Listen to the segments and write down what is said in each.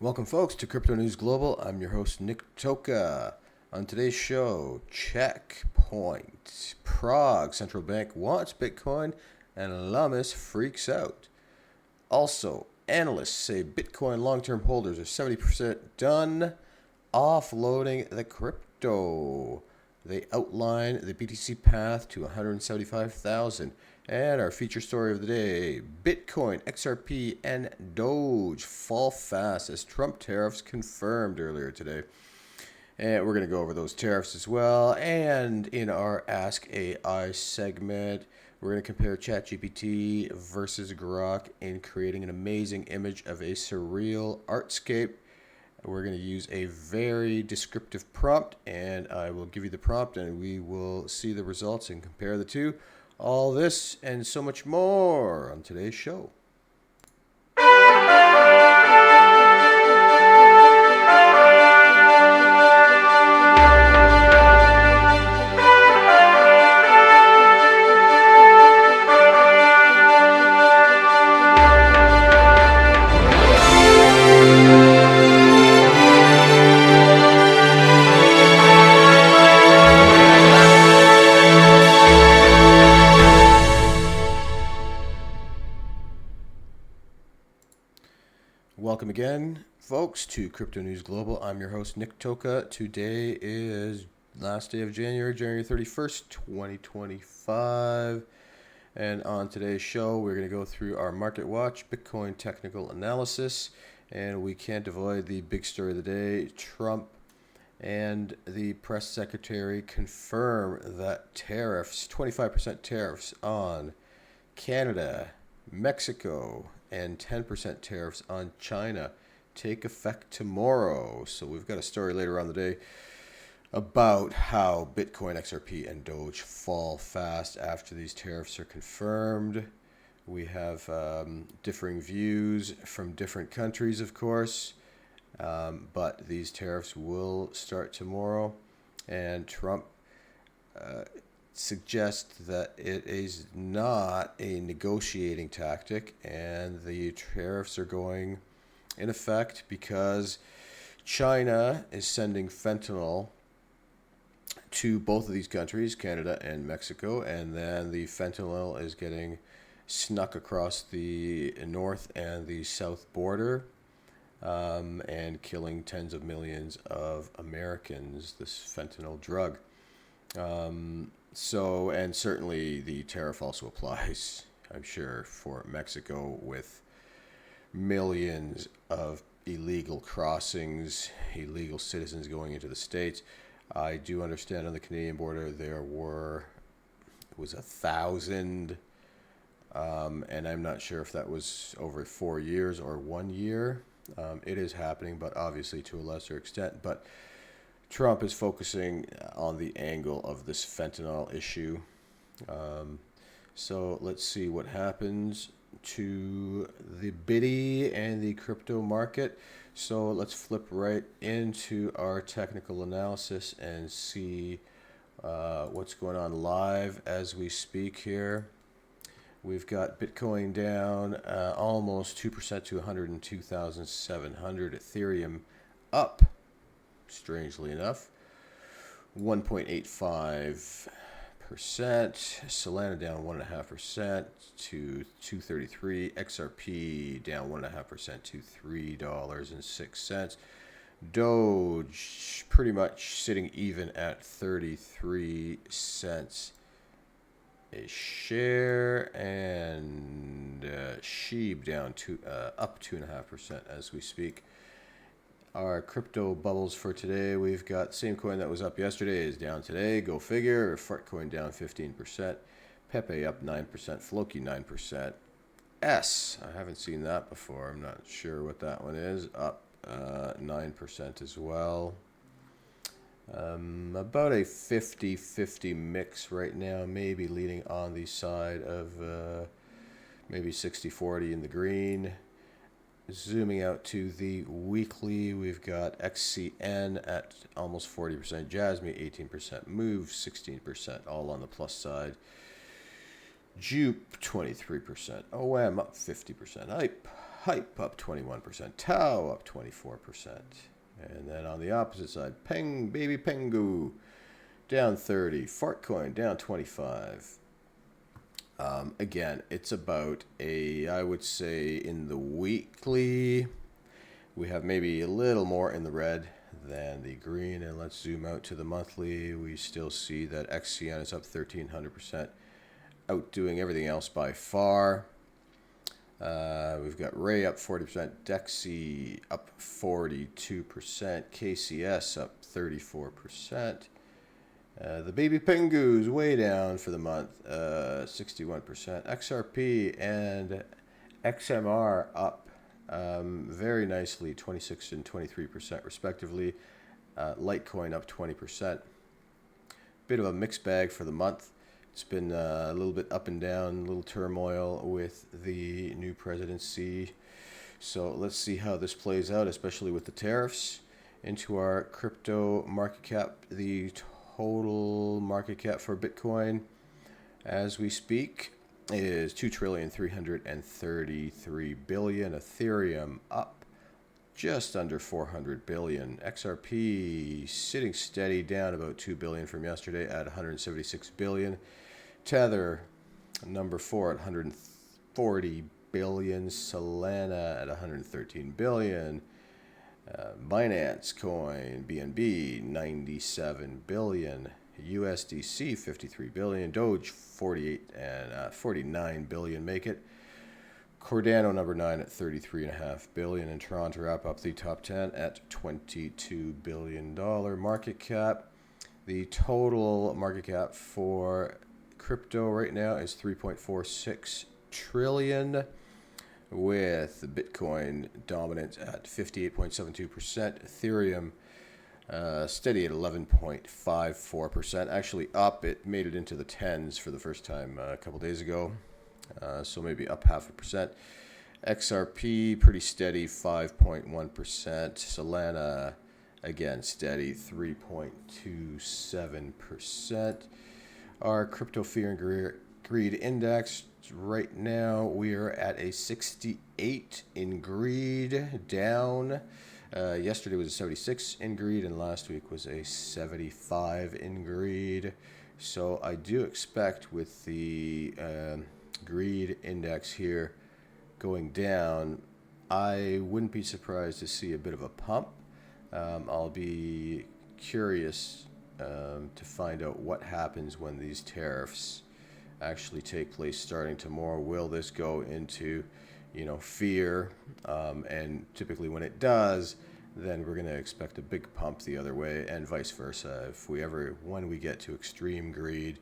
Welcome, folks, to Crypto News Global. I'm your host, Nick Toka. On today's show, checkpoint. Prague central bank wants Bitcoin, and Lummis freaks out. Also, analysts say Bitcoin long-term holders are 70% done offloading the crypto. They outline the BTC path to 175,000. And our feature story of the day, Bitcoin, XRP, and Doge fall fast as Trump tariffs confirmed earlier today. And we're going to go over those tariffs as well. And in our Ask AI segment, we're going to compare Chat GPT versus Grok in creating an amazing image of a surreal artscape. We're going to use a very descriptive prompt, and I will give you the prompt and we will see the results and compare the two. All this and so much more on today's show. Welcome again, folks, to Crypto News Global. I'm your host, Nick Toka. Today is last day of January 31st, 2025. And on today's show, we're going to go through our Market Watch, Bitcoin technical analysis. And we can't avoid the big story of the day. Trump and the press secretary confirm that tariffs, 25% tariffs on Canada, Mexico, and 10% tariffs on China take effect tomorrow. So we've got a story later on the day about how Bitcoin, XRP, and Doge fall fast after these tariffs are confirmed. We have differing views from different countries, of course, but these tariffs will start tomorrow. And Trump suggest that it is not a negotiating tactic, and the tariffs are going in effect because China is sending fentanyl to both of these countries, Canada and Mexico, and then the fentanyl is getting snuck across the north and the south border and killing tens of millions of Americans, this fentanyl drug. So, and certainly the tariff also applies, I'm sure, for Mexico with millions of illegal crossings, illegal citizens going into the States. I do understand on the Canadian border it was 1,000, and I'm not sure if that was over 4 years or 1 year. It is happening, but obviously to a lesser extent. But Trump is focusing on the angle of this fentanyl issue. So let's see what happens to the biddy and the crypto market. So let's flip right into our technical analysis and see what's going on live as we speak here. We've got Bitcoin down almost 2% to 102,700. Ethereum up, strangely enough, 1.85%. Solana down 1.5% to 233. XRP down 1.5% to $3.06. Doge pretty much sitting even at 33 cents a share, and SHIB down up 2.5% as we speak. Our crypto bubbles for today, we've got same coin that was up yesterday is down today. Go figure. Fartcoin down 15%. Pepe up 9%. Floki 9%. S, I haven't seen that before. I'm not sure what that one is. Up 9% as well. About a 50-50 mix right now, maybe leaning on the side of maybe 60-40 in the green. Zooming out to the weekly, we've got XCN at almost 40%, Jasmy 18%, Move 16%, all on the plus side. Jupe 23%, OM up 50%, Hype Hype up 21%. Tau up 24%. And then on the opposite side, Baby Pengu down 30. Fartcoin down 25. Again, it's about I would say in the weekly, we have maybe a little more in the red than the green. And let's zoom out to the monthly. We still see that XCN is up 1,300%, outdoing everything else by far. We've got Ray up 40%, Dexy up 42%, KCS up 34%. The Baby Pengu's way down for the month, 61%. XRP and XMR up very nicely, 26 and 23% respectively. Litecoin up 20%. Bit of a mixed bag for the month. It's been a little bit up and down, a little turmoil with the new presidency. So let's see how this plays out, especially with the tariffs. Into our crypto market cap, the total market cap for Bitcoin as we speak is $2,333,000,000,000. Ethereum up just under 400 billion. XRP sitting steady, down about 2 billion from yesterday at 176 billion. Tether number 4 at 140 billion. Solana at 113 billion. Binance Coin BNB 97 billion. USDC 53 billion. Doge 48 and 49 billion make it. Cardano number 9 at 33.5 billion, and Tron to wrap up the top 10 at $22 billion market cap. The total market cap for crypto right now is 3.46 trillion, with Bitcoin dominant at 58.72%. Ethereum steady at 11.54%. Actually up, it made it into the tens for the first time a couple days ago. So maybe up 0.5%. XRP pretty steady, 5.1%. Solana again steady, 3.27%. Our crypto fear and greed index right now, we are at a 68 in greed, down. Yesterday was a 76 in greed, and last week was a 75 in greed. So I do expect with the greed index here going down, I wouldn't be surprised to see a bit of a pump. I'll be curious to find out what happens when these tariffs actually take place starting tomorrow. Will this go into, fear? And typically when it does, then we're going to expect a big pump the other way, and vice versa. When we get to extreme greed,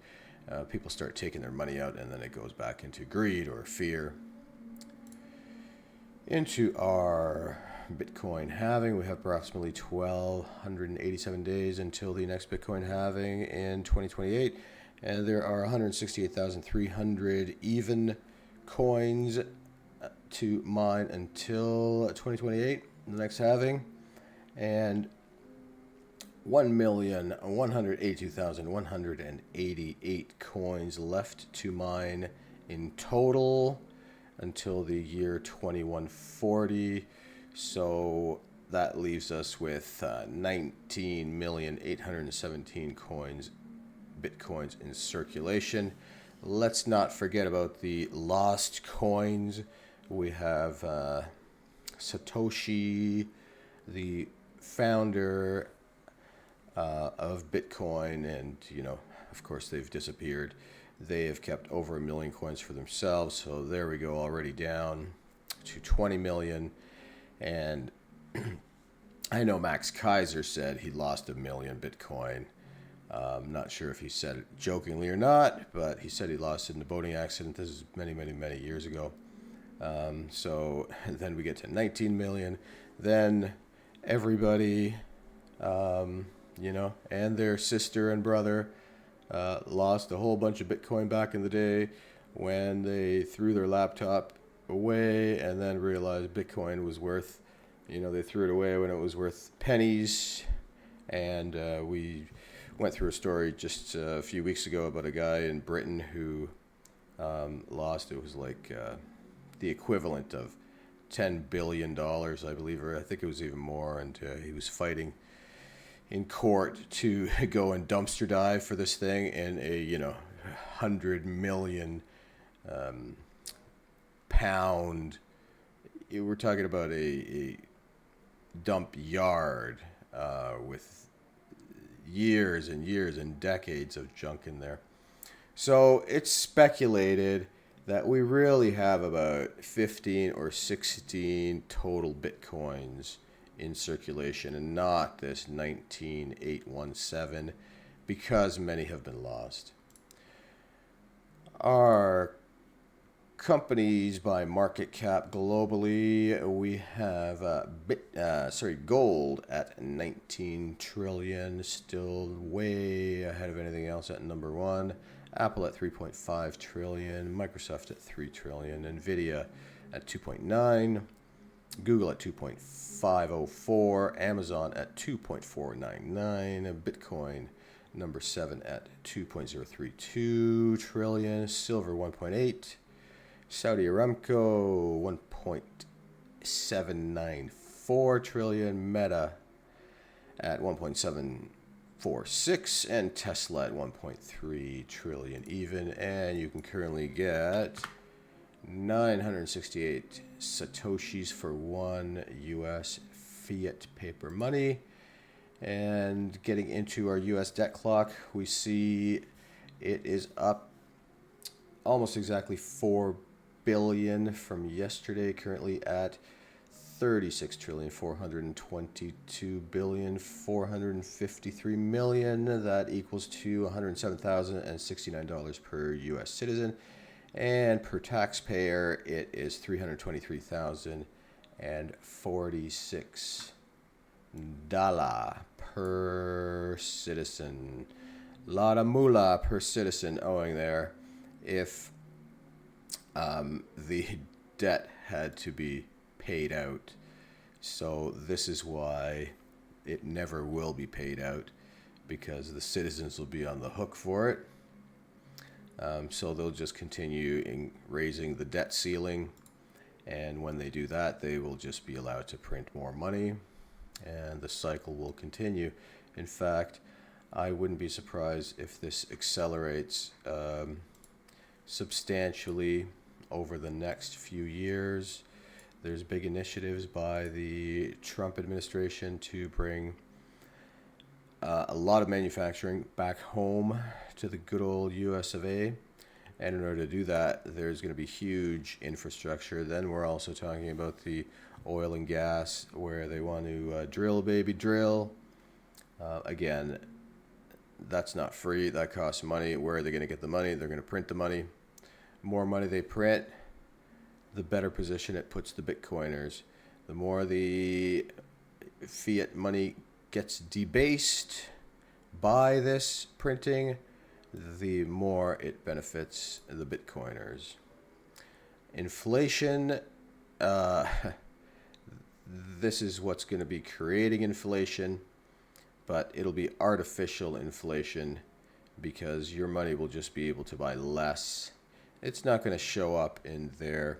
people start taking their money out, and then it goes back into greed or fear. Into our Bitcoin halving, we have approximately 1,287 days until the next Bitcoin halving in 2028, and there are 168,300 even coins to mine until 2028, the next halving, and 1,182,188 coins left to mine in total until the year 2140. So that leaves us with 19,817 Bitcoins in circulation. Let's not forget about the lost coins. We have Satoshi, the founder of Bitcoin, and of course they've disappeared. They have kept over 1 million coins for themselves, so there we go, already down to 20 million. And I know Max Kaiser said he lost 1 million Bitcoin. I'm not sure if he said it jokingly or not, but he said he lost it in a boating accident. This is many, many, many years ago. So then we get to 19 million. Then everybody, and their sister and brother lost a whole bunch of Bitcoin back in the day when they threw their laptop away and then realized Bitcoin was worth, they threw it away when it was worth pennies. And we went through a story just a few weeks ago about a guy in Britain who lost, it was like the equivalent of $10 billion, I believe, or I think it was even more. And he was fighting in court to go and dumpster dive for this thing in a, 100 million pound. We're talking about a dump yard with years and years and decades of junk in there. So it's speculated that we really have about 15 or 16 total Bitcoins in circulation and not this 19,817 because many have been lost. Our companies by market cap globally, we have gold at 19 trillion, still way ahead of anything else at number one. Apple at 3.5 trillion, Microsoft at 3 trillion, Nvidia at 2.9, Google at 2.504, Amazon at 2.499, Bitcoin number 7 at 2.032 trillion, silver 1.8, Saudi Aramco 1.794 trillion, Meta at 1.746, and Tesla at 1.3 trillion even. And you can currently get 968 Satoshis for one US fiat paper money. And getting into our US debt clock, we see it is up almost exactly 4 billion from yesterday, currently at 36,422,453,000,000. That equals to $107,069 per US citizen. And per taxpayer, it is $323,046 per citizen. Lot of moolah per citizen owing there if the debt had to be paid out. So this is why it never will be paid out, because the citizens will be on the hook for it. So they'll just continue raising the debt ceiling, and when they do that, they will just be allowed to print more money, and the cycle will continue. In fact, I wouldn't be surprised if this accelerates substantially over the next few years. There's big initiatives by the Trump administration to bring a lot of manufacturing back home to the good old US of A. And in order to do that, there's going to be huge infrastructure. Then we're also talking about the oil and gas, where they want to drill, baby, drill. Again, that's not free. That costs money. Where are they going to get the money? They're going to print the money. More money they print, the better position it puts the Bitcoiners. The more the fiat money gets debased by this printing, the more it benefits the Bitcoiners. Inflation, this is what's going to be creating inflation, but it'll be artificial inflation because your money will just be able to buy less. It's not going to show up in their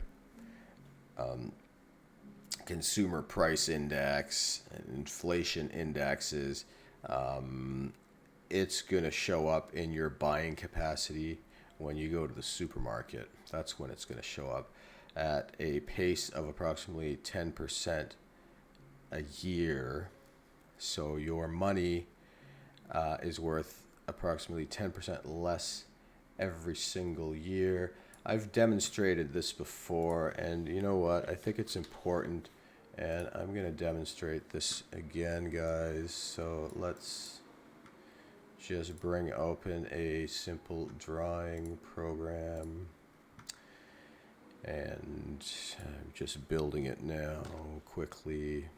consumer price index and inflation indexes. It's going to show up in your buying capacity when you go to the supermarket. That's when it's going to show up at a pace of approximately 10% a year. So your money is worth approximately 10% less every single year. I've demonstrated this before, and you know what? I think it's important, and I'm going to demonstrate this again, guys. So let's just bring open a simple drawing program, and I'm just building it now quickly.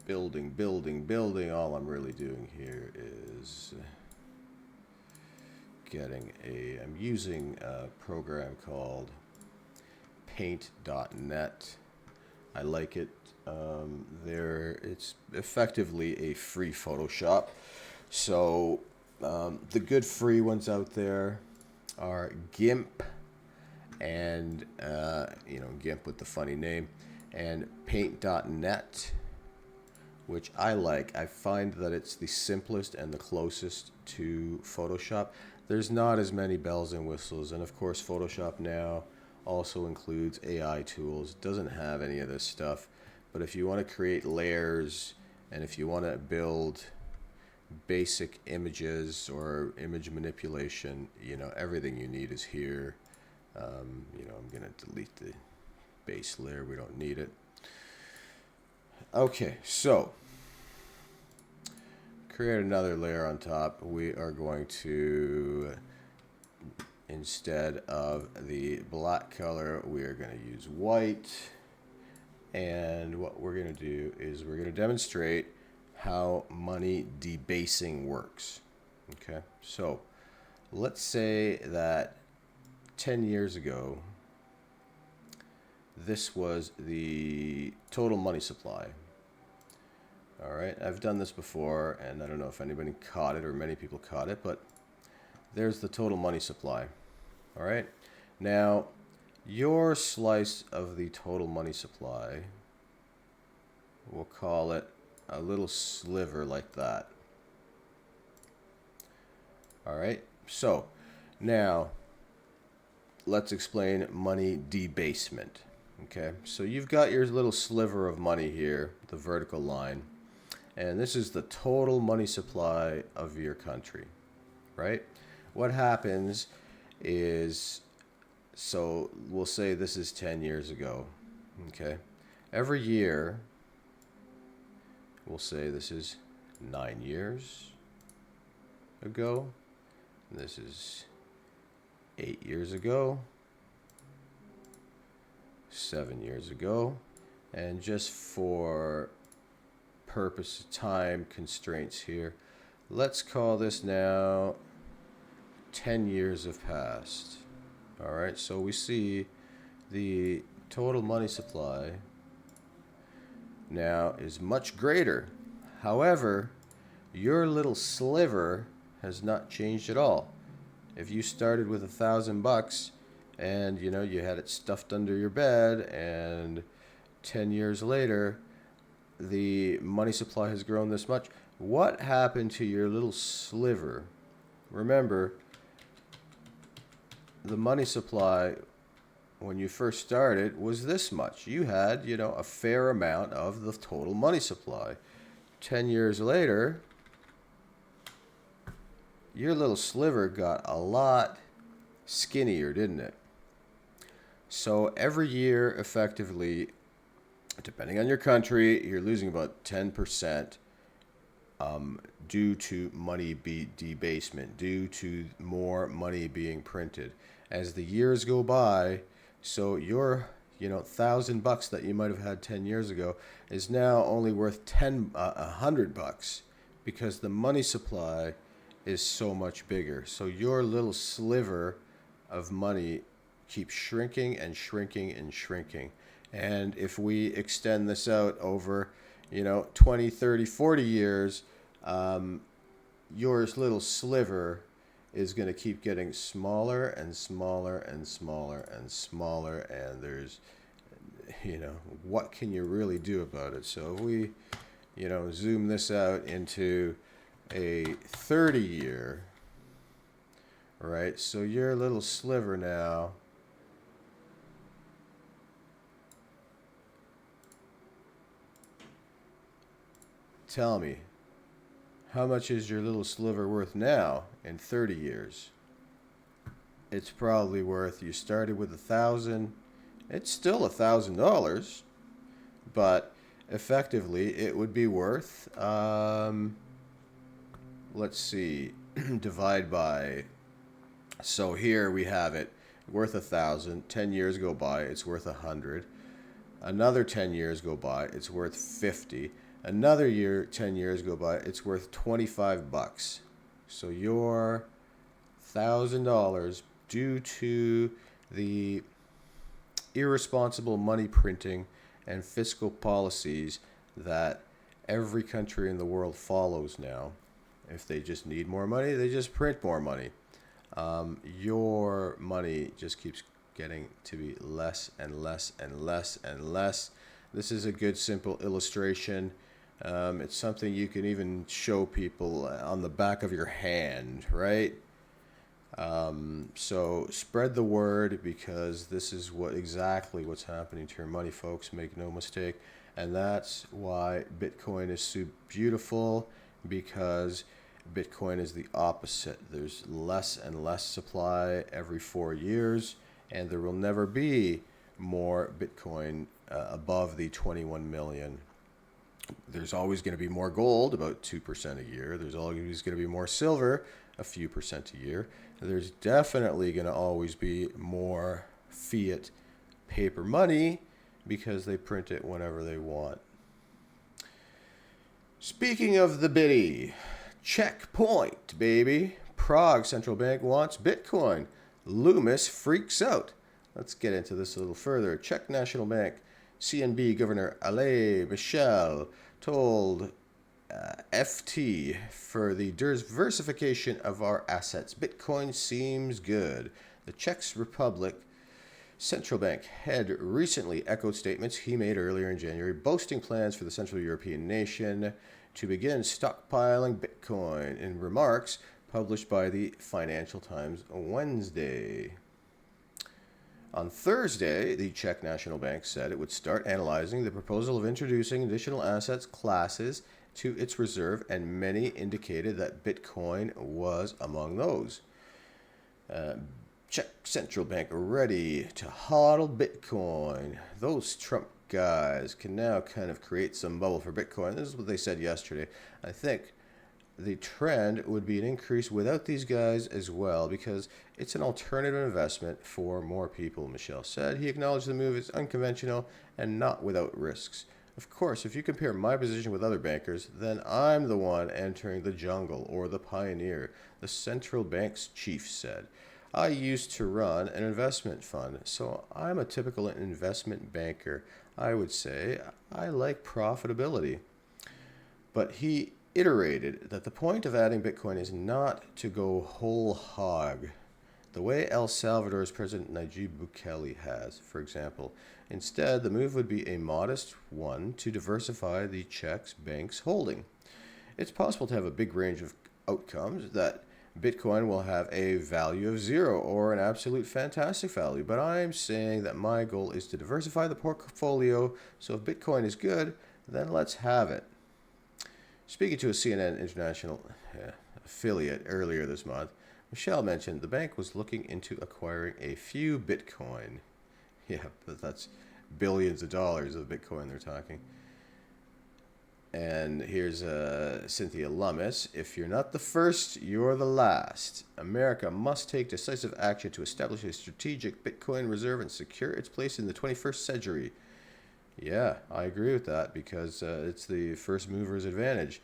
Building. All I'm really doing here is I'm using a program called paint.net. I like it. It's effectively a free Photoshop. So The good free ones out there are GIMP and, GIMP with the funny name, and Paint.net, which I like. I find that it's the simplest and the closest to Photoshop. There's not as many bells and whistles, and of course Photoshop now also includes AI tools. It doesn't have any of this stuff, but if you want to create layers and if you want to build basic images or image manipulation, everything you need is here. I'm gonna delete the base layer. We don't need it. Okay, so create another layer on top. We are going to, instead of the black color, we are going to use white. And what we're going to do is we're going to demonstrate how money debasing works. Okay, so let's say that 10 years ago, this was the total money supply. All right, I've done this before, and I don't know if anybody caught it or many people caught it, but there's the total money supply. All right, now your slice of the total money supply, we'll call it a little sliver like that. All right, so now let's explain money debasement. Okay, so you've got your little sliver of money here, the vertical line, and this is the total money supply of your country, right? What happens is, so we'll say this is 10 years ago, okay? Every year, we'll say this is 9 years ago, this is 8 years ago, 7 years ago, and just for purpose of time constraints here, let's call this now 10 years have passed. All right, so we see the total money supply now is much greater. However, your little sliver has not changed at all. If you started with $1,000 and you had it stuffed under your bed, and 10 years later the money supply has grown this much, what happened to your little sliver? Remember, the money supply when you first started was this much. You had, a fair amount of the total money supply. 10 years later, your little sliver got a lot skinnier, didn't it? So every year, effectively, depending on your country, you're losing about 10% due to money debasement, due to more money being printed. As the years go by, so your $1,000 that you might have had 10 years ago is now only worth $100 because the money supply is so much bigger. So your little sliver of money keeps shrinking and shrinking and shrinking. And if we extend this out over 20, 30, 40 years, your little sliver is going to keep getting smaller and smaller and smaller and smaller, and there's what can you really do about it? So if we zoom this out into a 30-year, right, so your little sliver now tell me, how much is your little sliver worth now in 30 years? It's probably worth, you started with $1,000, it's still $1,000, but effectively it would be worth, let's see, divide by, so here we have it, worth 1,000, 10 years go by, it's worth 100, another 10 years go by, it's worth 50, another year, 10 years go by, it's worth $25. So your $1,000, due to the irresponsible money printing and fiscal policies that every country in the world follows now, If they just need more money, they just print more money. Your money just keeps getting to be less and less and less and less. This is a good, simple illustration. It's something you can even show people on the back of your hand, right? So spread the word, because this is exactly what's happening to your money, folks. Make no mistake. And that's why Bitcoin is so beautiful, because Bitcoin is the opposite. There's less and less supply every 4 years, and there will never be more Bitcoin above the 21 million. There's always going to be more gold, about 2% a year. There's always going to be more silver, a few percent a year. There's definitely going to always be more fiat paper money, because they print it whenever they want. Speaking of the bitty, checkpoint, baby. Prague central bank wants Bitcoin. Lummis freaks out. Let's get into this a little further. Czech National Bank CNB Governor Ale Michel told FT, for the diversification of our assets, Bitcoin seems good. The Czech Republic Central Bank had recently echoed statements he made earlier in January, boasting plans for the Central European nation to begin stockpiling Bitcoin, in remarks published by the Financial Times Wednesday. On Thursday, the Czech National Bank said it would start analyzing the proposal of introducing additional assets classes to its reserve, and many indicated that Bitcoin was among those. Czech Central Bank ready to hodl Bitcoin. Those Trump guys can now kind of create some bubble for Bitcoin. This is what they said yesterday. I think the trend would be an increase without these guys as well, because it's an alternative investment for more people, Michel said. He acknowledged the move is unconventional and not without risks. Of course, if you compare my position with other bankers, then I'm the one entering the jungle, or the pioneer, the central bank's chief said. I used to run an investment fund, so I'm a typical investment banker. I would say I like profitability. But he iterated that the point of adding Bitcoin is not to go whole hog, the way El Salvador's President Nayib Bukele has, for example. Instead, the move would be a modest one to diversify the Czech bank's holding. It's possible to have a big range of outcomes, that Bitcoin will have a value of 0 or an absolute fantastic value, but I'm saying that my goal is to diversify the portfolio, so if Bitcoin is good, then let's have it. Speaking to a CNN International affiliate earlier this month, Michel mentioned the bank was looking into acquiring a few Bitcoin. Yeah, but that's billions of dollars of Bitcoin they're talking. And here's Cynthia Lummis. If you're not the first, you're the last. America must take decisive action to establish a strategic Bitcoin reserve and secure its place in the 21st century. Yeah, I agree with that, because it's the first mover's advantage.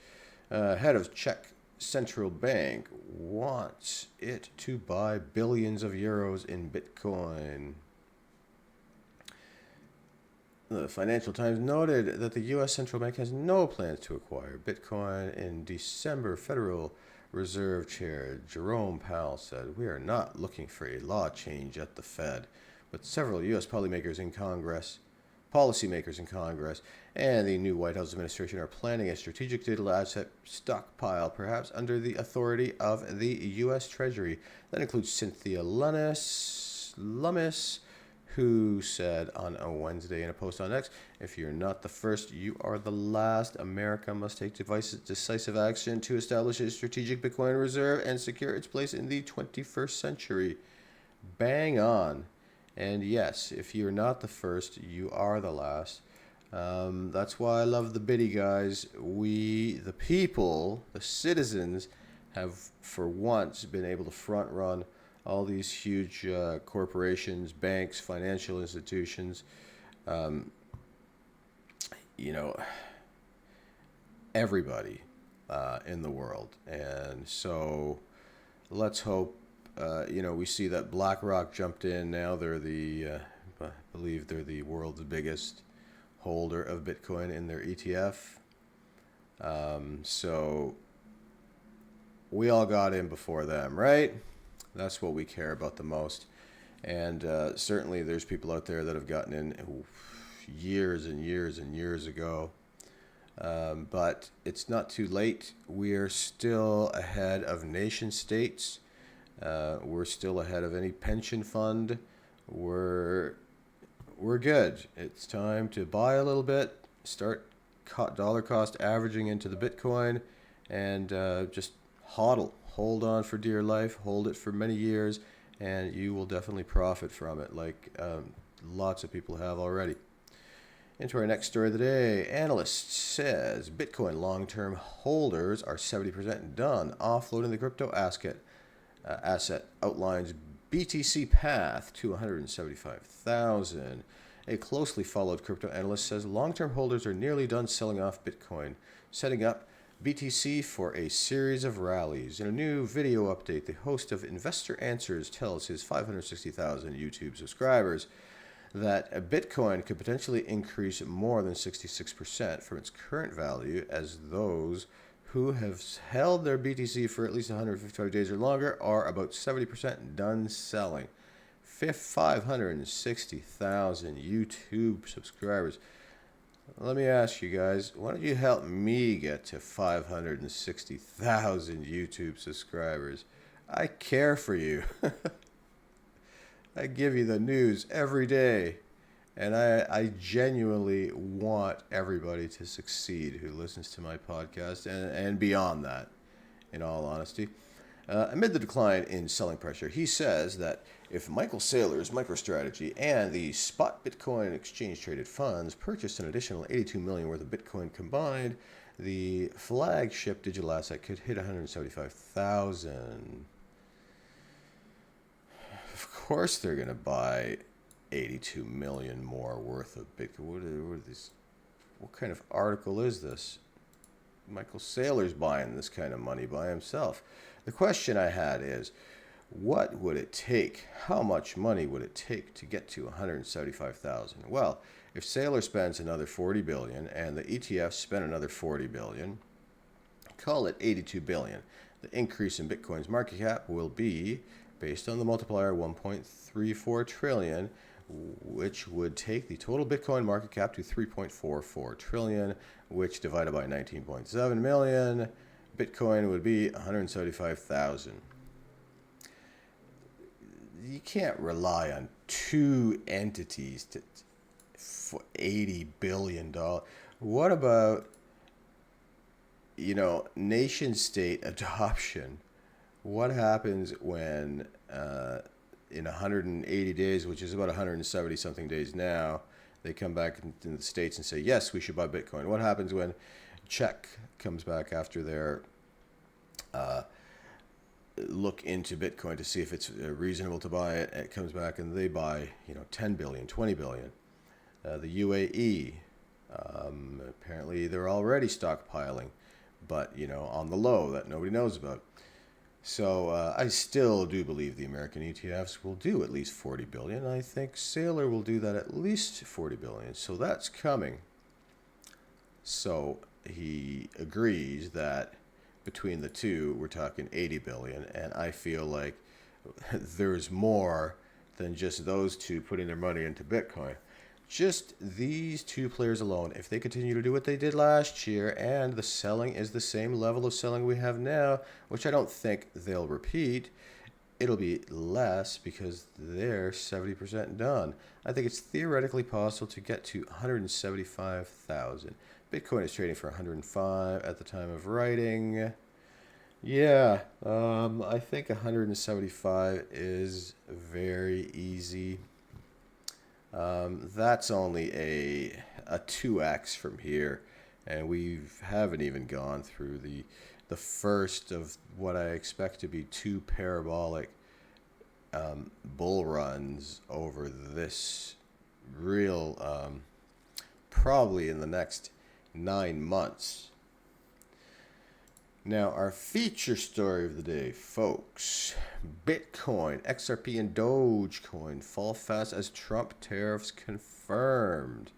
Head of Czech Central Bank wants it to buy billions of euros in Bitcoin. The Financial Times noted that the U.S. Central Bank has no plans to acquire Bitcoin. In December, Federal Reserve Chair Jerome Powell said, "We are not looking for a law change at the Fed, but several U.S. policymakers in Congress, and the new White House administration are planning a strategic digital asset stockpile, perhaps under the authority of the U.S. Treasury." That includes Cynthia Lummis, who said on a Wednesday in a post on X, "If you're not the first, you are the last. America must take decisive action to establish a strategic Bitcoin reserve and secure its place in the 21st century." Bang on. And yes, if you're not the first, you are the last. That's why I love the bitty guys. We, the people, the citizens, have for once been able to front run all these huge corporations, banks, financial institutions, everybody in the world. And so let's hope, we see that BlackRock jumped in. Now they're I believe they're the world's biggest holder of Bitcoin in their ETF. So we all got in before them, right? That's what we care about the most. And certainly there's people out there that have gotten in years and years and years ago. But it's not too late. We are still ahead of nation states. We're still ahead of any pension fund. We're good. It's time to buy a little bit, start dollar cost averaging into the Bitcoin, and just hodl. Hold on for dear life. Hold it for many years, and you will definitely profit from it, like lots of people have already. Into our next story of the day. Analyst says Bitcoin long-term holders are 70% done offloading the crypto asset. Outlines BTC path to 175,000. A closely followed crypto analyst says long-term holders are nearly done selling off Bitcoin, setting up BTC for a series of rallies. In a new video update, the host of Investor Answers tells his 560,000 YouTube subscribers that Bitcoin could potentially increase more than 66% from its current value, as those who have held their BTC for at least 155 days or longer are about 70% done selling. 560,000 YouTube subscribers. Let me ask you guys, why don't you help me get to 560,000 YouTube subscribers? I care for you. I give you the news every day, and I genuinely want everybody to succeed who listens to my podcast and beyond that, in all honesty. Amid the decline in selling pressure, he says that if Michael Saylor's MicroStrategy and the spot Bitcoin exchange-traded funds purchased an additional 82 million worth of Bitcoin combined, the flagship digital asset could hit 175,000. Of course they're going to buy 82 million more worth of Bitcoin. What are these? What kind of article is this? Michael Saylor's buying this kind of money by himself. The question I had is, what would it take? How much money would it take to get to 175,000? Well, if Saylor spends another 40 billion and the ETFs spend another 40 billion, call it 82 billion. The increase in Bitcoin's market cap will be, based on the multiplier, 1.34 trillion, which would take the total Bitcoin market cap to 3.44 trillion, which divided by 19.7 million, Bitcoin would be 175,000. You can't rely on two entities for $80 billion. What about, nation state adoption? What happens when in 180 days, which is about 170 something days now, they come back in the States and say, yes, we should buy Bitcoin? What happens when Czech comes back after their look into Bitcoin to see if it's reasonable to buy it? It comes back and they buy 10 billion, 20 billion. The UAE, apparently they're already stockpiling, but on the low that nobody knows about. So I still do believe the American ETFs will do at least 40 billion. I think Saylor will do that at least 40 billion. So that's coming. So he agrees that between the two, we're talking 80 billion. And I feel like there's more than just those two putting their money into Bitcoin. Just these two players alone, if they continue to do what they did last year and the selling is the same level of selling we have now, which I don't think they'll repeat, it'll be less because they're 70% done. I think it's theoretically possible to get to 175,000. Bitcoin is trading for 105 at the time of writing. Yeah, I think 175 is very easy. That's only a 2x from here, and we haven't even gone through the first of what I expect to be two parabolic bull runs over this real probably in the next 9 months. Now, our feature story of the day, folks. Bitcoin, XRP, and Dogecoin fall fast as Trump tariffs confirmed.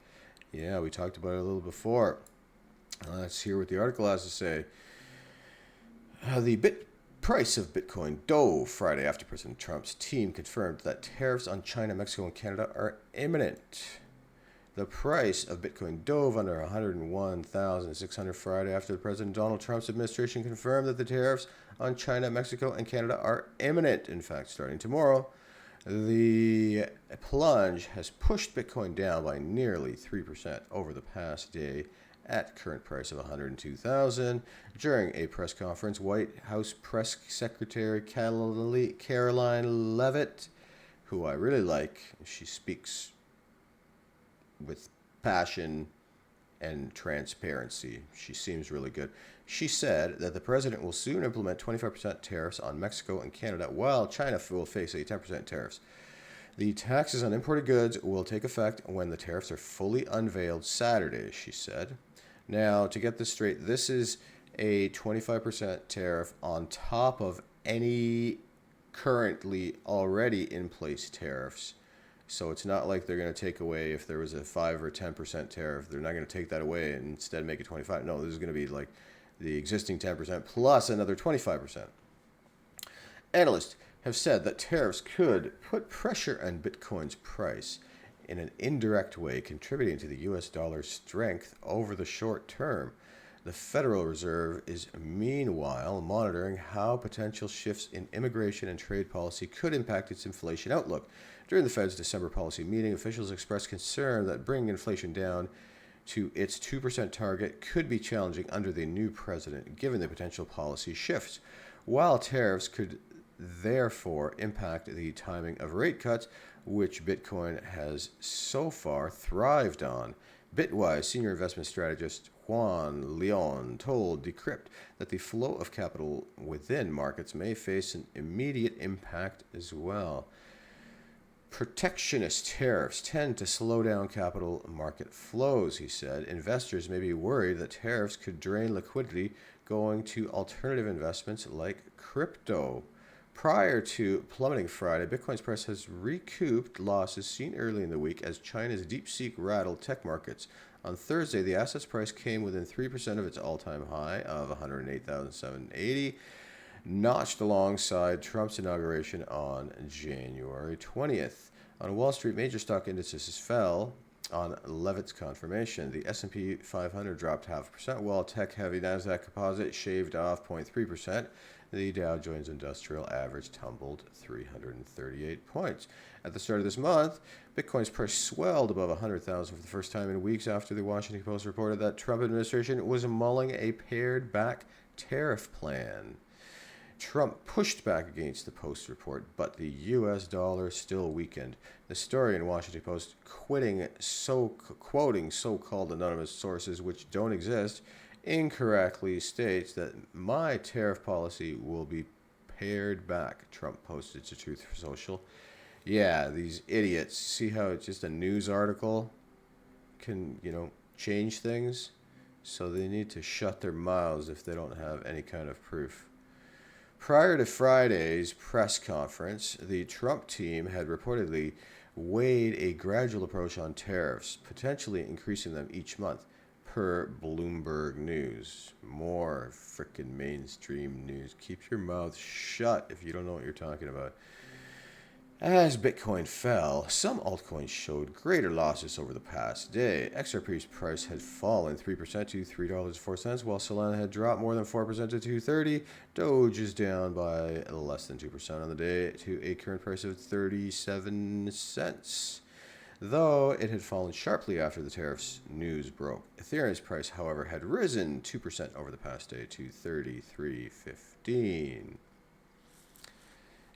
Yeah, we talked about it a little before. Let's hear what the article has to say. The Price of Bitcoin dove Friday after President Trump's team confirmed that tariffs on China, Mexico, and Canada are imminent. The price of Bitcoin dove under 101,600 Friday after President Donald Trump's administration confirmed that the tariffs on China, Mexico, and Canada are imminent. In fact, starting tomorrow, the plunge has pushed Bitcoin down by nearly 3% over the past day at current price of 102,000. During a press conference, White House Press Secretary Caroline Leavitt, who I really like, she speaks with passion and transparency. She seems really good. She said that the president will soon implement 25% tariffs on Mexico and Canada, while China will face a 10% tariffs. The taxes on imported goods will take effect when the tariffs are fully unveiled Saturday, she said. Now, to get this straight, this is a 25% tariff on top of any currently already in place tariffs. So it's not like they're going to take away, if there was a 5 or 10% tariff, they're not going to take that away and instead make it 25. No, this is going to be like the existing 10% plus another 25%. Analysts have said that tariffs could put pressure on Bitcoin's price in an indirect way, contributing to the US dollar's strength over the short term. The Federal Reserve is meanwhile monitoring how potential shifts in immigration and trade policy could impact its inflation outlook. During the Fed's December policy meeting, officials expressed concern that bringing inflation down to its 2% target could be challenging under the new president, given the potential policy shifts. While tariffs could therefore impact the timing of rate cuts, which Bitcoin has so far thrived on, Bitwise senior investment strategist Juan Leon told Decrypt that the flow of capital within markets may face an immediate impact as well. Protectionist tariffs tend to slow down capital market flows, he said. Investors may be worried that tariffs could drain liquidity going to alternative investments like crypto. Prior to plummeting Friday, Bitcoin's price has recouped losses seen early in the week as China's DeepSeek rattled tech markets. On Thursday, the asset's price came within 3% of its all-time high of 108,780, notched alongside Trump's inauguration on January 20th. On Wall Street, major stock indices fell on Leavitt's confirmation. The S&P 500 dropped 0.5%, while tech-heavy Nasdaq Composite shaved off 0.3%. The Dow Jones Industrial Average tumbled 338 points. At the start of this month, Bitcoin's price swelled above 100,000 for the first time in weeks after the Washington Post reported that Trump administration was mulling a pared-back tariff plan. Trump pushed back against the Post report, but the U.S. dollar still weakened. The story in Washington Post quoting so-called anonymous sources which don't exist incorrectly states that my tariff policy will be pared back, Trump posted to Truth Social. Yeah, these idiots. See how it's just a news article can, change things? So they need to shut their mouths if they don't have any kind of proof. Prior to Friday's press conference, the Trump team had reportedly weighed a gradual approach on tariffs, potentially increasing them each month, per Bloomberg News. More frickin' mainstream news. Keep your mouth shut if you don't know what you're talking about. As Bitcoin fell, some altcoins showed greater losses over the past day. XRP's price had fallen 3% to $3.04, while Solana had dropped more than 4% to $2.30. Doge is down by less than 2% on the day to a current price of 37 cents, though it had fallen sharply after the tariffs news broke. Ethereum's price, however, had risen 2% over the past day to $33.15.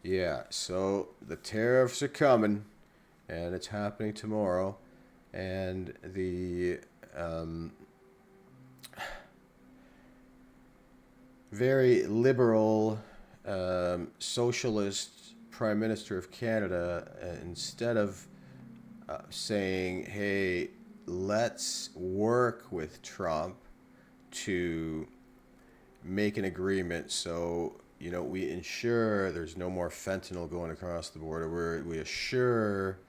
Yeah, so the tariffs are coming, and it's happening tomorrow, and the very liberal socialist Prime Minister of Canada, instead of saying, hey, let's work with Trump to make an agreement so we ensure there's no more fentanyl going across the border. We assure,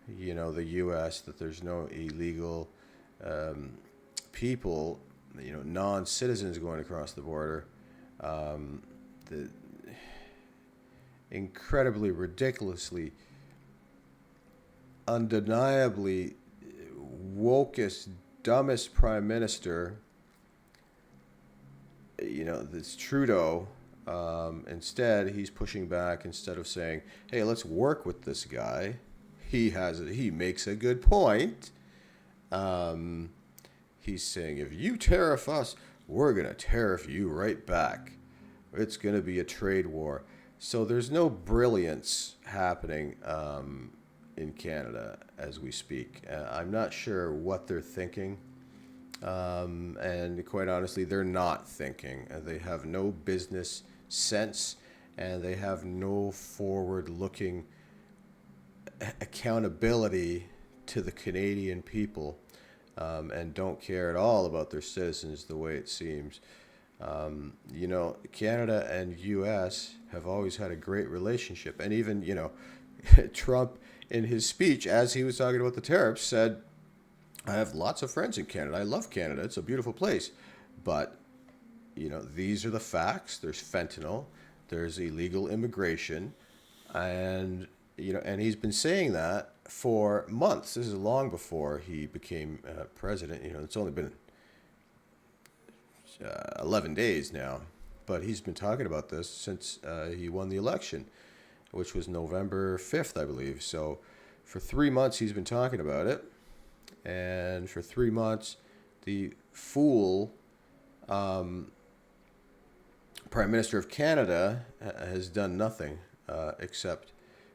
the U.S. that there's no illegal people, non-citizens going across the border. incredibly, ridiculously, undeniably wokest, dumbest prime minister, this Trudeau. Instead, he's pushing back. Instead of saying, "Hey, let's work with this guy," he makes a good point. He's saying, "If you tariff us, we're gonna tariff you right back. It's gonna be a trade war." So there's no brilliance happening in Canada as we speak. I'm not sure what they're thinking. And quite honestly, they're not thinking. They have no business sense, and they have no forward-looking accountability to the Canadian people, and don't care at all about their citizens the way it seems. Canada and U.S. have always had a great relationship, and even, Trump in his speech, as he was talking about the tariffs, said, "I have lots of friends in Canada. I love Canada. It's a beautiful place." But, these are the facts. There's fentanyl. There's illegal immigration. And, and he's been saying that for months. This is long before he became president. It's only been 11 days now. But he's been talking about this since he won the election, which was November 5th, I believe. So for 3 months, he's been talking about it. And for 3 months, the fool Prime Minister of Canada has done nothing except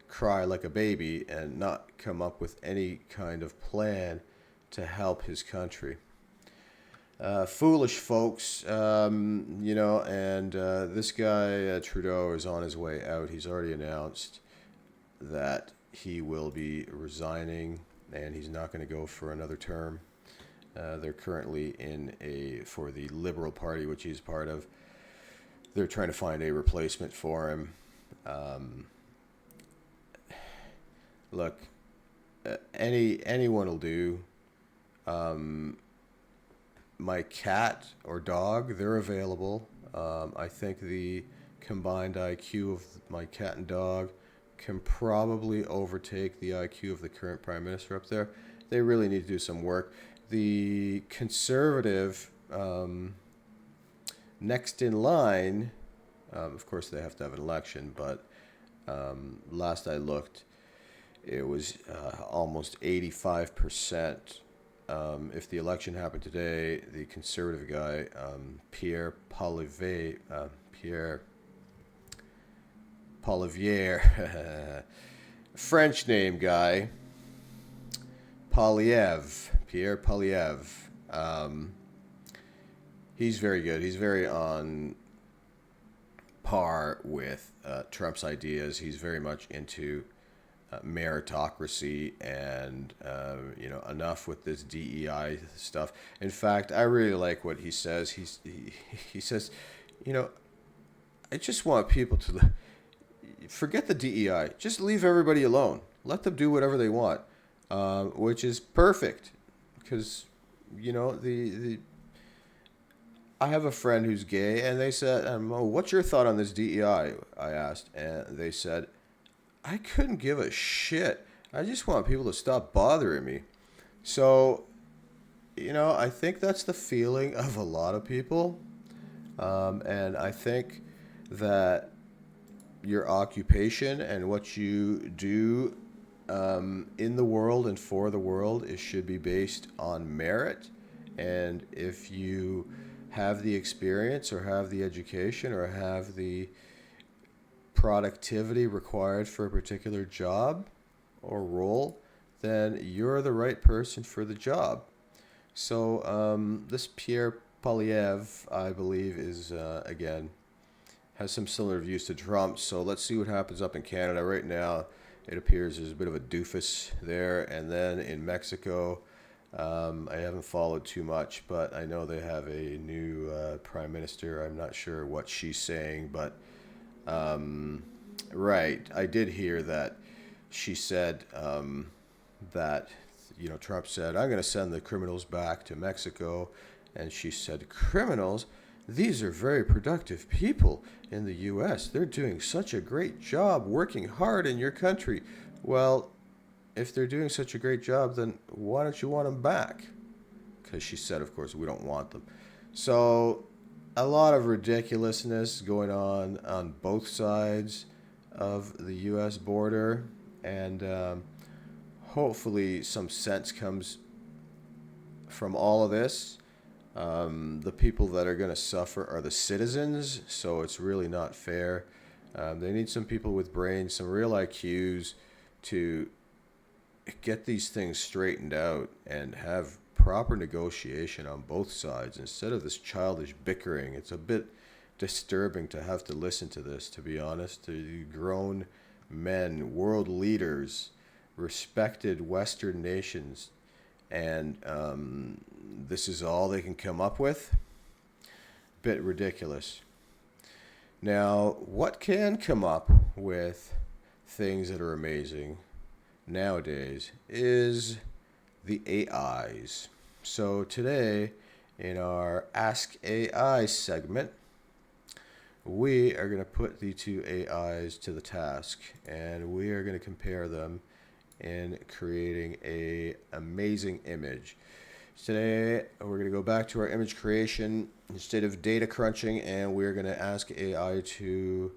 cry like a baby and not come up with any kind of plan to help his country. Foolish folks, and this guy, Trudeau, is on his way out. He's already announced that he will be resigning, and he's not going to go for another term. They're currently for the Liberal Party, which he's part of, they're trying to find a replacement for him. Look, anyone will do. My cat or dog, they're available. I think the combined IQ of my cat and dog can probably overtake the IQ of the current prime minister up there. They really need to do some work. The Conservative next in line, of course they have to have an election, but last I looked, it was almost 85%. If the election happened today, the Conservative guy, Pierre Poilievre, French name guy, Pierre Poilievre. He's very good. He's very on par with Trump's ideas. He's very much into meritocracy and enough with this DEI stuff. In fact, I really like what he says. He says, I just want people to forget the DEI. Just leave everybody alone. Let them do whatever they want, which is perfect because I have a friend who's gay, and they said, "What's your thought on this DEI?" I asked, and they said, "I couldn't give a shit. I just want people to stop bothering me." So, I think that's the feeling of a lot of people. And I think that your occupation and what you do in the world and for the world should be based on merit. And if you have the experience or have the education or have the productivity required for a particular job or role, then you're the right person for the job. So this Pierre Poilievre, I believe, is, again, has some similar views to Trump. So let's see what happens up in Canada. Right now, it appears there's a bit of a doofus there. And then in Mexico, I haven't followed too much, but I know they have a new prime minister. I'm not sure what she's saying, but right. I did hear that she said that, Trump said, "I'm going to send the criminals back to Mexico." And she said, "Criminals? these are very productive people in the U.S. They're doing such a great job working hard in your country. Well, if they're doing such a great job, then why don't you want them back? Because she said, of course, we don't want them. So, a lot of ridiculousness going on both sides of the U.S. border, and hopefully some sense comes from all of this. The people that are going to suffer are the citizens, so it's really not fair. They need some people with brains, some real IQs to get these things straightened out and have proper negotiation on both sides instead of this childish bickering. It's a bit disturbing to have to listen to this, to be honest. To grown men, world leaders, respected Western nations, and this is all they can come up with. Bit ridiculous. Now, what can come up with things that are amazing nowadays is the AIs. So today, in our Ask AI segment, we are going to put the two AIs to the task, and we are going to compare them in creating a amazing image. Today, we're going to go back to our image creation instead of data crunching, and we're going to ask AI to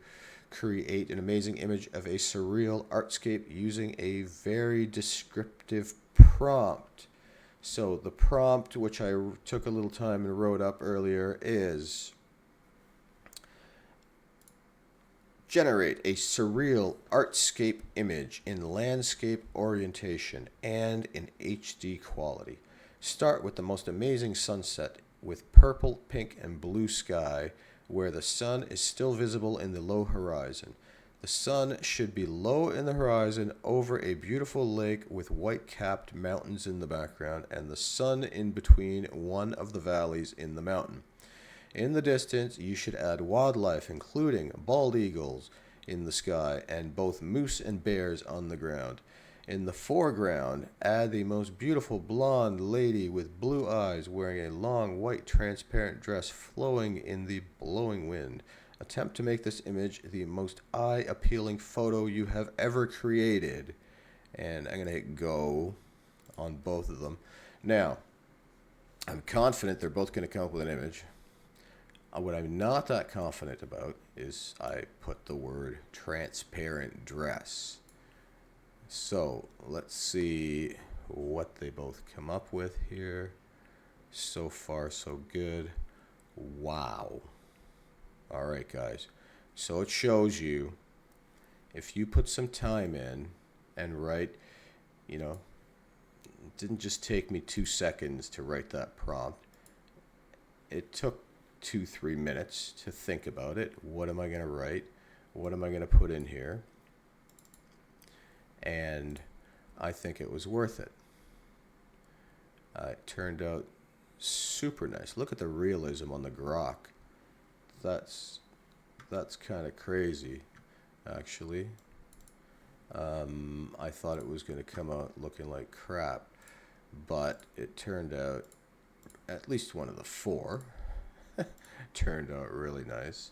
create an amazing image of a surreal artscape using a very descriptive prompt. So the prompt, which I took a little time and wrote up earlier, is generate a surreal artscape image in landscape orientation and in HD quality. Start with the most amazing sunset with purple, pink, and blue sky where the sun is still visible in the low horizon. The sun should be low in the horizon over a beautiful lake with white-capped mountains in the background and the sun in between one of the valleys in the mountain. In the distance, you should add wildlife, including bald eagles in the sky and both moose and bears on the ground. In the foreground, add the most beautiful blonde lady with blue eyes wearing a long white transparent dress flowing in the blowing wind. Attempt to make this image the most eye-appealing photo you have ever created. And I'm going to hit go on both of them. Now, I'm confident they're both going to come up with an image. What I'm not that confident about is I put the word transparent dress. So let's see what they both come up with here. So far, so good. Wow. All right, guys. So it shows you if you put some time in and write, it didn't just take me 2 seconds to write that prompt. It took 2-3 minutes to think about it. What am I going to write? What am I going to put in here? And I think it was worth it. It turned out super nice. Look at the realism on the Grok. That's kind of crazy, actually. I thought it was going to come out looking like crap, but it turned out, at least one of the four, turned out really nice.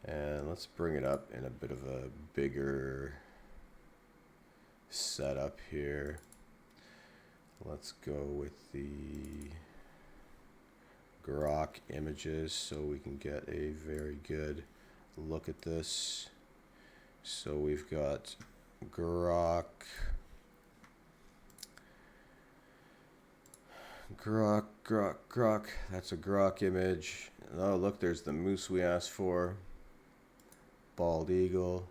And let's bring it up in a bit of a bigger setup here. Let's go with the Grok images so we can get a very good look at this. So we've got Grok. That's a Grok image. Oh, look, there's the moose we asked for. Bald eagle.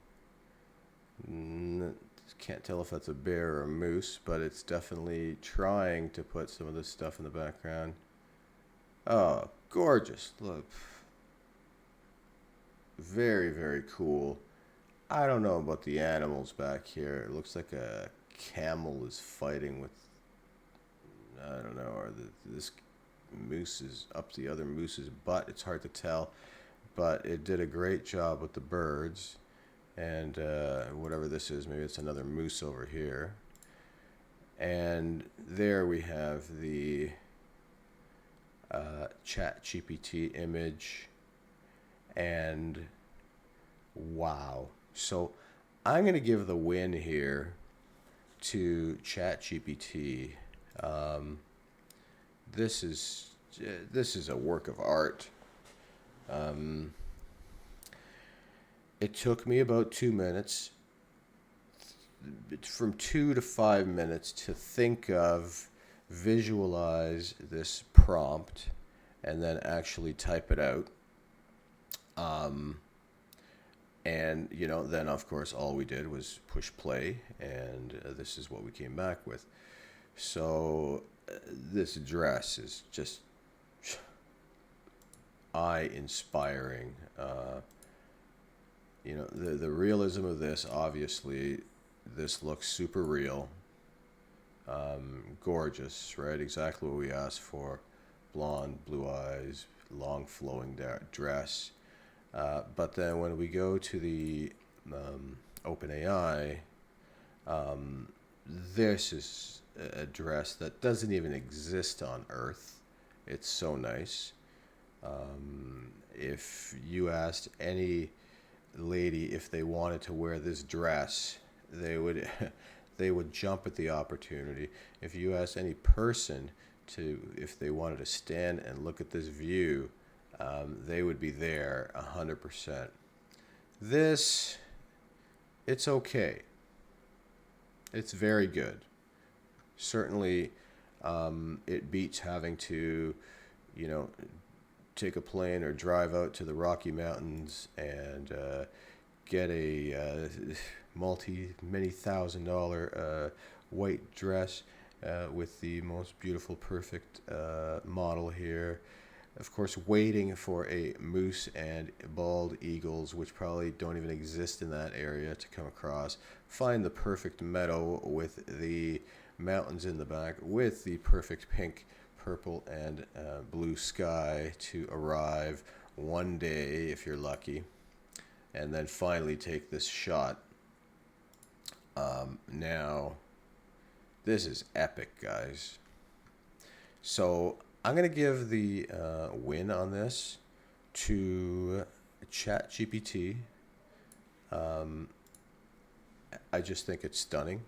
Can't tell if that's a bear or a moose, but it's definitely trying to put some of this stuff in the background. Oh, gorgeous. Look. Very, very cool. I don't know about the animals back here. It looks like a camel is fighting with, I don't know, or this moose is up the other moose's butt. It's hard to tell, but it did a great job with the birds. And whatever this is, maybe it's another moose over here. And there we have the Chat GPT image, and wow. So I'm going to give the win here to Chat GPT. Um, this is a work of art. It took me about 2 minutes, from 2 to 5 minutes, to think of, visualize this prompt, and then actually type it out. And, then of course all we did was push play, and this is what we came back with. So this address is just eye-inspiring. The realism of this, obviously, this looks super real. Gorgeous, right? Exactly what we asked for. Blonde, blue eyes, long flowing dress. But then when we go to the OpenAI, this is a dress that doesn't even exist on Earth. It's so nice. If you asked any lady if they wanted to wear this dress, they would they would jump at the opportunity. If you asked any person if they wanted to stand and look at this view, they would be there 100%. This, it's okay. It's very good. Certainly, it beats having to, take a plane or drive out to the Rocky Mountains and get a many $1,000 white dress with the most beautiful, perfect model here. Of course, waiting for a moose and bald eagles, which probably don't even exist in that area, to come across. Find the perfect meadow with the mountains in the back, with the perfect pink, purple, and blue sky to arrive one day, if you're lucky. And then finally take this shot. Now, this is epic, guys. So I'm going to give the win on this to Chat GPT. I just think it's stunning.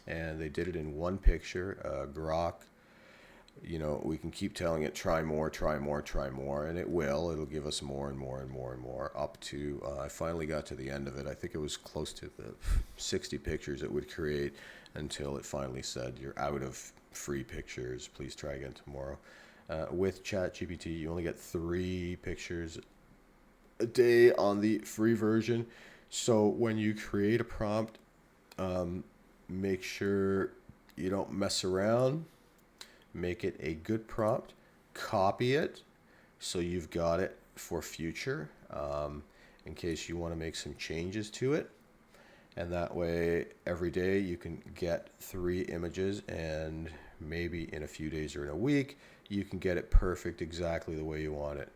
And they did it in one picture. Grok, we can keep telling it, try more, try more, try more, and it will. It'll give us more and more and more and more, up to, I finally got to the end of it. I think it was close to the 60 pictures it would create, until it finally said, you're out of free pictures. Please try again tomorrow. With ChatGPT, you only get 3 pictures a day on the free version. So when you create a prompt, make sure you don't mess around. Make it a good prompt. Copy it so you've got it for future, in case you want to make some changes to it. And that way, every day you can get 3 images, and maybe in a few days or in a week, you can get it perfect, exactly the way you want it.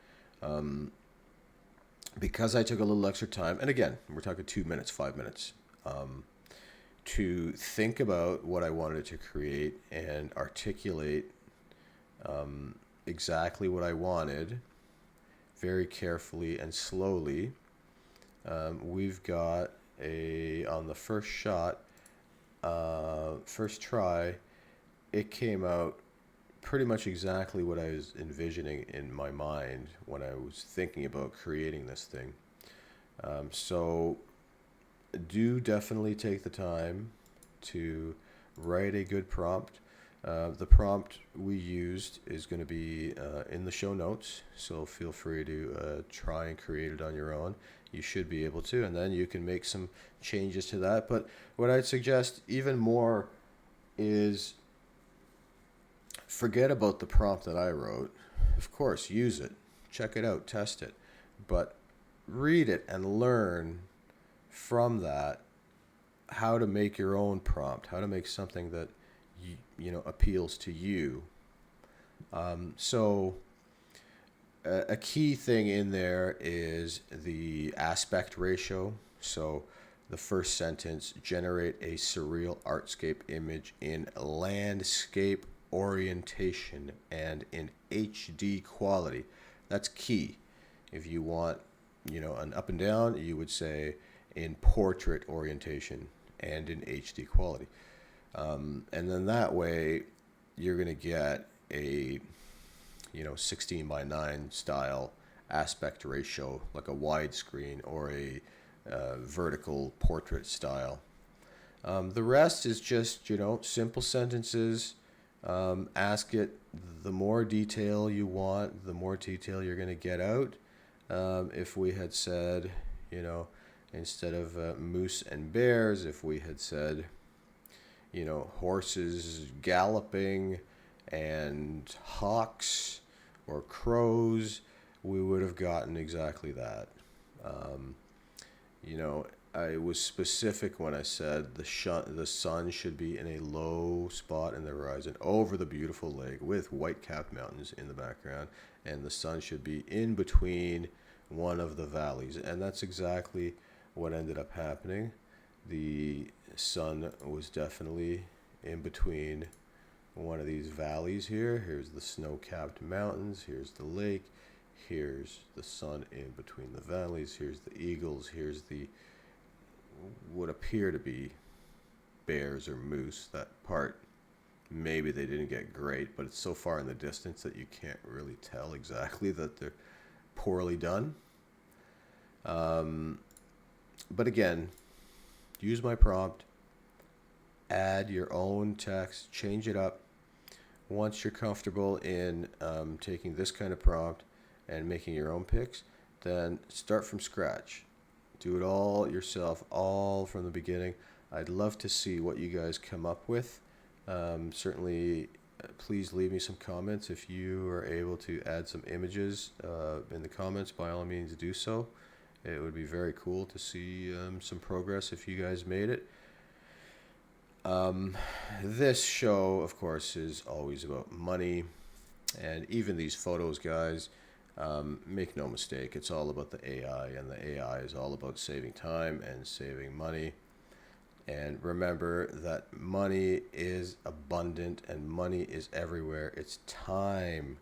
Because I took a little extra time, and again, we're talking 2 minutes, 5 minutes, to think about what I wanted it to create and articulate exactly what I wanted, very carefully and slowly. We've got on the first shot, first try, it came out pretty much exactly what I was envisioning in my mind when I was thinking about creating this thing. So do definitely take the time to write a good prompt. The prompt we used is going to be in the show notes, so feel free to try and create it on your own. You should be able to, and then you can make some changes to that. But what I'd suggest even more is forget about the prompt that I wrote. Of course, use it, check it out, test it, but read it and learn from that how to make your own prompt, how to make something that appeals to you. So a key thing in there is the aspect ratio. So the first sentence, generate a surreal artscape image in landscape orientation and in HD quality. That's key. If you want, an up and down, you would say in portrait orientation and in HD quality. And then that way, you're going to get a, 16 by 9 style aspect ratio, like a widescreen or a vertical portrait style. The rest is just, simple sentences. Ask it the more detail you want, the more detail you're going to get out. If we had said, instead of moose and bears, if we had said, horses galloping and hawks or crows, we would have gotten exactly that. I was specific when I said the sun should be in a low spot in the horizon over the beautiful lake with white-capped mountains in the background, and the sun should be in between one of the valleys. And that's exactly what ended up happening. The sun was definitely in between one of these valleys here. Here's the snow-capped mountains. Here's the lake. Here's the sun in between the valleys. Here's the eagles. Here's the would appear to be bears or moose. That part, maybe they didn't get great, but it's so far in the distance that you can't really tell exactly that they're poorly done. But again, use my prompt, add your own text, change it up. Once you're comfortable in taking this kind of prompt and making your own picks, then start from scratch. Do it all yourself, all from the beginning. I'd love to see what you guys come up with. Certainly, please leave me some comments. If you are able to add some images in the comments, by all means do so. It would be very cool to see some progress if you guys made it. This show, of course, is always about money. And even these photos, guys, make no mistake, it's all about the AI, and the AI is all about saving time and saving money. And remember that money is abundant and money is everywhere. It's time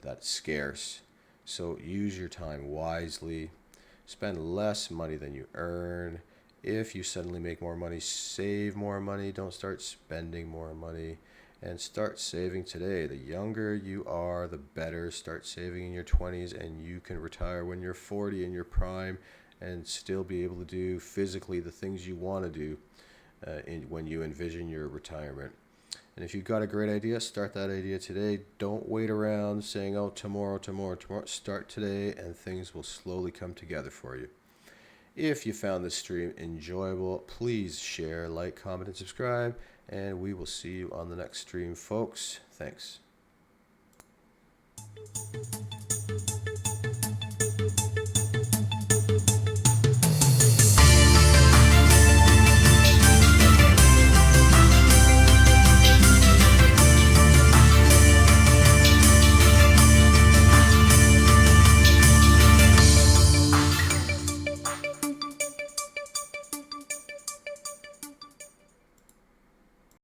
that's scarce. So use your time wisely. Spend less money than you earn. If you suddenly make more money, save more money. Don't start spending more money. And start saving today. The younger you are, the better. Start saving in your 20s, and you can retire when you're 40 in your prime and still be able to do physically the things you want to do when you envision your retirement. And if you've got a great idea, start that idea today. Don't wait around saying, oh, tomorrow. Start today, and things will slowly come together for you. If you found this stream enjoyable, please share, like, comment, and subscribe. And we will see you on the next stream, folks. Thanks.